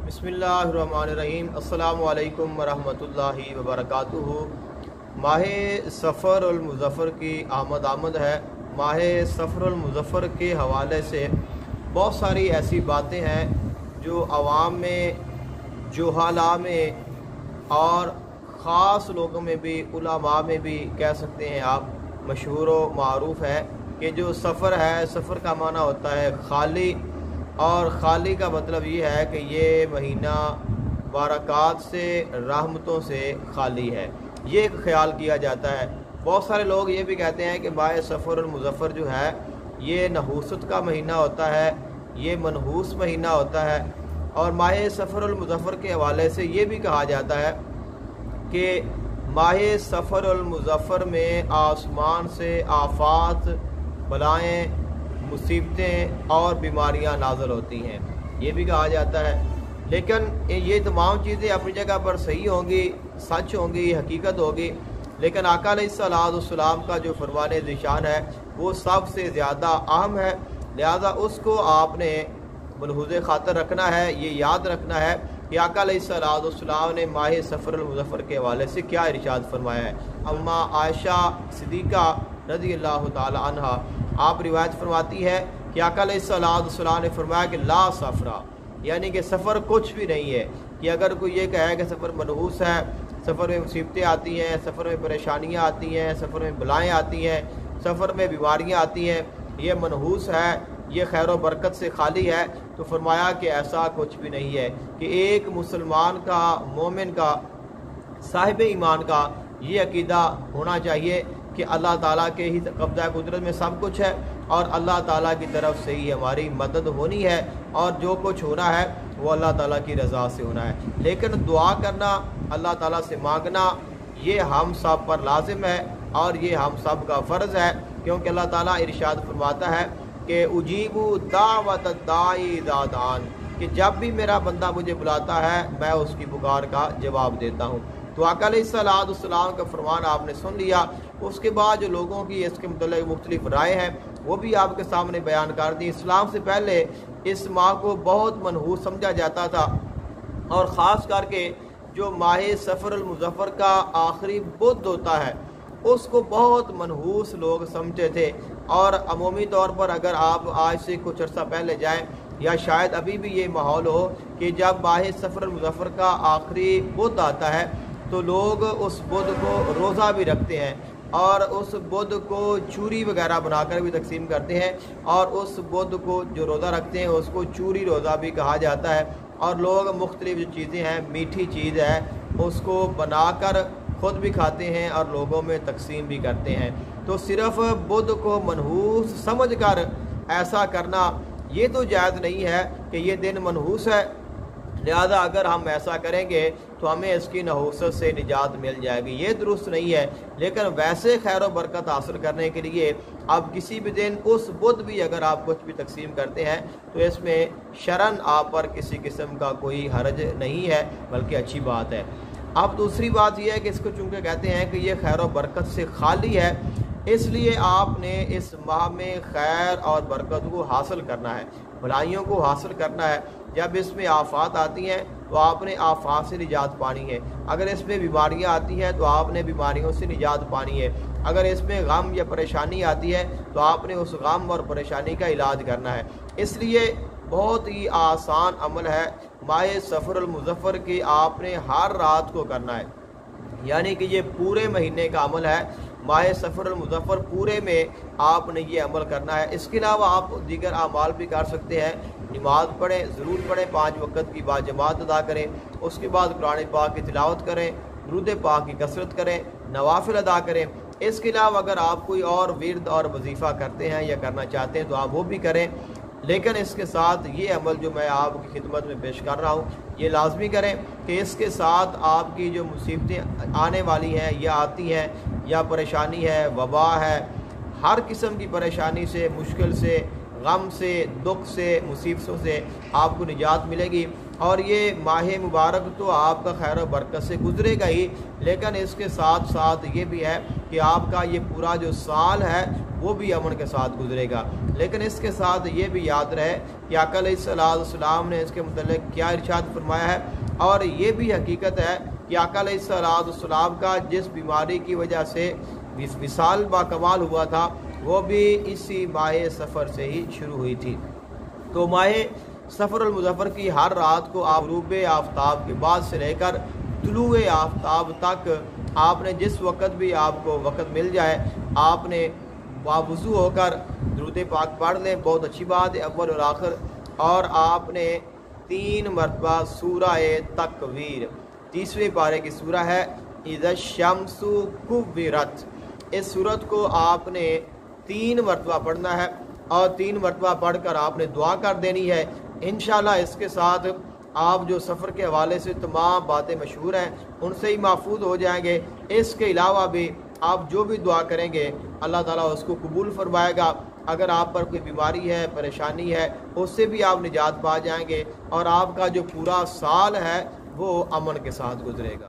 बिस्मिल्लाहिर्रहमानिर्रहीम। अस्सलामु अलैकुम वरहमतुल्लाहि वबरकातुहू। माह सफ़रुल मुज़फ़्फ़र की आमद है। माह सफ़रुल मुज़फ़्फ़र के हवाले से बहुत सारी ऐसी बातें हैं जो अवाम में, जुहाला में और ख़ास लोगों में भी, उलमा में भी कह सकते हैं आप, मशहूर व मारूफ़ है कि जो सफ़र है, सफ़र का माना होता है खाली, और खाली का मतलब ये है कि ये महीना बरक़ात से, रहमतों से खाली है। ये एक ख़्याल किया जाता है। बहुत सारे लोग ये भी कहते हैं कि माह सफ़रुल मुज़फ़्फ़र जो है ये नहूसत का महीना होता है, ये मनहूस महीना होता है। और माह सफ़रुल मुज़फ़्फ़र के हवाले से ये भी कहा जाता है कि माह सफ़रुल मुज़फ़्फ़र में आसमान से आफ़ात, बलाएँ, मुसीबतें और बीमारियां नाज़िल होती हैं, ये भी कहा जाता है। लेकिन ये तमाम चीज़ें अपनी जगह पर सही होंगी, सच होंगी, हकीकत होगी, लेकिन आका अलैहिस्सलाम का जो फरमान ज़िशान है वो सबसे ज़्यादा अहम है। लिहाजा उसको आपने मलहूज़े ख़ातर रखना है, ये याद रखना है कि आका अलैहिस्सलाम ने माह सफ़रुल मुज़फ़्फ़र के हवाले से क्या इरशाद फरमाया है। अम्मा आयशा सिद्दीक़ा रज़ियल्लाहु ताला अन्हा आप रिवायत फरमाती है कि आका अलैहिस्सलाम ने फरमाया कि ला सफ़रा, यानी कि सफ़र कुछ भी नहीं है। कि अगर कोई ये कहे कि सफ़र मनहूस है, सफ़र में मुसीबतें आती हैं, सफ़र में परेशानियां आती हैं, सफ़र में बलाएँ आती हैं, सफ़र में बीमारियां आती हैं, ये मनहूस है, ये खैर व बरकत से खाली है, तो फरमाया कि ऐसा कुछ भी नहीं है। कि एक मुसलमान का, मोमिन का, साहिब ईमान का ये अकीदा होना चाहिए कि अल्लाह ताला के ही कब्ज़ा कुदरत में सब कुछ है और अल्लाह ताला की तरफ से ही हमारी मदद होनी है, और जो कुछ होना है वो अल्लाह ताला की रज़ा से होना है। लेकिन दुआ करना, अल्लाह ताला से मांगना, ये हम सब पर लाजिम है और ये हम सब का फ़र्ज़ है। क्योंकि अल्लाह ताला इरशाद फरमाता है कि उजीबु दावत दाई इज़ा दान, कि जब भी मेरा बंदा मुझे बुलाता है मैं उसकी पुकार का जवाब देता हूँ। तो आका अलैहिस्सलाम का फरमान आपने सुन लिया। उसके बाद जो लोगों की इसके मतलब मुख्तलिफ राय हैं वो भी आपके सामने बयान कर दी। इस्लाम से पहले इस माह को बहुत मनहूस समझा जाता था, और ख़ास करके जो माह सफ़रुल मुज़फ़्फ़र का आखिरी बुध होता है उसको बहुत मनहूस लोग समझते थे। और अमूमी तौर पर अगर आप आज से कुछ अर्सा पहले जाएँ, या शायद अभी भी ये माहौल हो कि जब माह सफ़रुल मुज़फ़्फ़र का आखिरी बुध आता है तो लोग उस बुध को रोज़ा भी रखते हैं, और उस बुध को चूरी वगैरह बनाकर भी तकसीम करते हैं, और उस बुध को जो रोज़ा रखते हैं उसको चूरी रोज़ा भी कहा जाता है। और लोग मुख्तलिफ जो चीज़ें हैं, मीठी चीज़ है, उसको बनाकर ख़ुद भी खाते हैं और लोगों में तकसीम भी करते हैं। तो सिर्फ़ बुध को मनहूस समझ कर ऐसा करना ये तो जायज़ नहीं है कि ये दिन मनहूस है, लिहाजा अगर हम ऐसा करेंगे तो हमें इसकी नहूसत से निजात मिल जाएगी, ये दुरुस्त नहीं है। लेकिन वैसे खैर व बरकत हासिल करने के लिए आप किसी भी दिन उस बुध भी अगर आप कुछ भी तकसीम करते हैं तो इसमें शरन आप पर किसी किस्म का कोई हरज नहीं है, बल्कि अच्छी बात है। अब दूसरी बात यह है कि इसको चूँकि कहते हैं कि ये खैर व बरकत से खाली है, इसलिए आपने इस माह में खैर और बरकत को हासिल करना है, भलाइयों को हासिल करना है। जब इसमें आफात आती हैं तो आपने आफात से निजात पानी है। अगर इसमें बीमारियां आती हैं तो आपने बीमारियों से निजात पानी है। अगर इसमें गम या परेशानी आती है तो आपने उस गम और परेशानी का इलाज करना है। इसलिए बहुत ही आसान अमल है माह सफ़रुल मुज़फ़्फ़र की आपने हर रात को करना है, यानी कि ये पूरे महीने का अमल है। माह सफ़रुल मुज़फ़्फ़र पूरे में आपने ये अमल करना है। इसके अलावा आप दीगर अमाल भी कर सकते हैं। नमाज़ पढ़ें, ज़रूर पढ़ें, 5 वक़्त की बाजमात अदा करें, उसके बाद कुरान पाक की तिलावत करें, दुरूद पाक की कसरत करें, नवाफिल अदा करें। इसके अलावा अगर आप कोई और विर्द और वजीफ़ा करते हैं या करना चाहते हैं तो आप वो भी करें। लेकिन इसके साथ ये अमल जो मैं आपकी खिदमत में पेश कर रहा हूँ ये लाजमी करें कि इसके साथ आपकी जो मुसीबतें आने वाली हैं या आती हैं, या परेशानी है, वबा है, हर किस्म की परेशानी से, मुश्किल से, गम से, दुख से, मुसीबतों से आपको निजात मिलेगी। اور یہ ماہ مبارک تو آپ کا خیر و برکت سے گزرے گا ہی، لیکن اس کے ساتھ ساتھ یہ بھی ہے کہ آپ کا یہ پورا جو سال ہے وہ بھی امن کے ساتھ گزرے گا۔ لیکن اس کے ساتھ یہ بھی یاد رہے کہ آقا علیہ السلام نے اس کے متعلق کیا ارشاد فرمایا ہے، اور یہ بھی حقیقت ہے کہ آقا علیہ السلام کا جس بیماری کی وجہ سے وصال با کمال ہوا تھا وہ بھی اسی ماہ سفر سے ہی شروع ہوئی تھی۔ تو ماہ سفر المظفر کی ہر رات کو آپ غروب آفتاب کے بعد سے لے کر طلوع آفتاب تک آپ نے جس وقت بھی آپ کو وقت مل جائے آپ نے باوضو ہو کر درود پاک پڑھ لیں، بہت اچھی بات ہے، اول اور آخر۔ اور آپ نے 3 مرتبہ سورہ تکویر 30ویں پارے کی سورہ ہے اذا الشمس کورت، اس سورت کو آپ نے 3 مرتبہ پڑھنا ہے اور 3 مرتبہ پڑھ کر آپ نے دعا کر دینی ہے۔ انشاءاللہ اس کے ساتھ آپ جو سفر کے حوالے سے تمام باتیں مشہور ہیں ان سے ہی محفوظ ہو جائیں گے۔ اس کے علاوہ بھی آپ جو بھی دعا کریں گے اللہ تعالیٰ اس کو قبول فرمائے گا۔ اگر آپ پر کوئی بیماری ہے، پریشانی ہے، اس سے بھی آپ نجات پا جائیں گے اور آپ کا جو پورا سال ہے وہ امن کے ساتھ گزرے گا۔